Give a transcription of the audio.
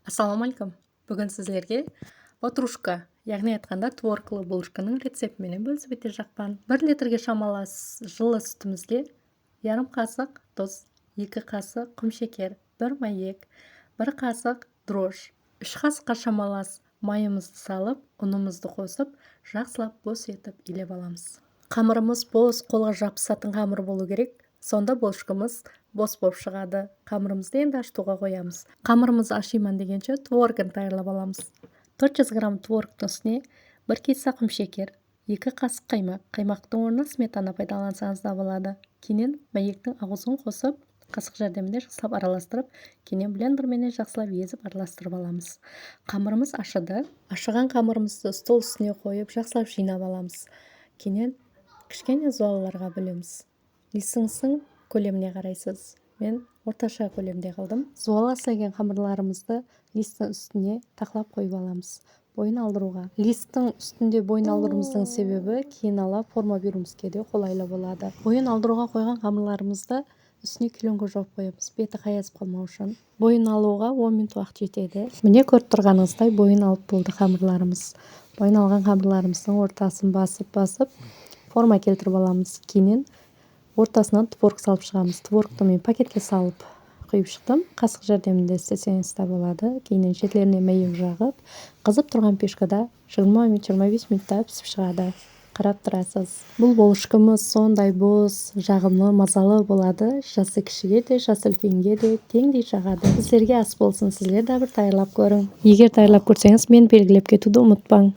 Ассалаумалейкум. Бүгін сіздерге ватрушка, яғни айтқанда творклы булочканың рецептіменен бөлісіп өте жақпан. 1 литрге шамалас жылы сүтімізге ярым қасық тұз, 2 қасық құмшекер, 1 маек, 1 қасық дрож, 3 қасыққа шамалас майымызды салып, ұнымызды қосып, жақсылап бос етіп илеп аламыз. Қамырымыз бос, қолға жабысатын қамыр болу керек. Сонда булочкамыз бос болып шығады. Қамырымызды енді ашытуға қоямыз. Қамырымыз ашиман дегенше творогын даярлап аламыз. 400 грамм творогтың үстіне 1 кесе құмшекер, 2 қасық қаймақ. Қаймақтың орнына сметана пайдалансаңыз да болады. Кейіннен маектің ауызын қосып, қасық жәрдемінде жақсылап араластырып, кейіннен блендерменен жақсылап езіп араластырып аламыз. Қамырымыз ашыды. Ашыған қамырымызды стол үстіне қойып, жақсылап жинап аламыз. Кейіннен кішкене зуалыларға бөлеміз. Листіңіздің көлеміне қарайсыз. Мен орташа көлемде қылдым. Зуалас деген қамырларымызды листтің үстіне тақлап қойып аламыз. Бойын алдыруға. Листтің үстінде бойын алдыруымыздың себебі кейін ала форма беруімізге де қолайлы болады. Бойын алдыруға қойған қамырларымызды үстіне күйленге жауып қоямыз, беті қаясып қалмау үшін. Бойын алуға 10 минут уақыт жетеді. Міне көріп тұрғаныңыздай бойын алып болды қамырларымыз. Бойын алған қамырларымыздың ортасын басып форма келтіріп аламыз. Кейіннен ортасынан творог салып шығамыз. Творогты мен пакетке салып құйып шықтым. Қасық жәрдемінде істесеңіз де болады. Кейіннен шетлеріне мейіп жағып, қызып тұрған пешкада 20-25 минутта пісіп шығады. Қарап тұрасыз. Бұл булочкамыз сондай бос, жағымлы, мазалы болады. Жасы кішіге де, жасы үлкенге де теңдей жағады. Сіздерге ас болсын, сіздер де бір даярлап көрің. Егер даярлап көрсеңіз, мен белгілеп кетуді ұмытпаң.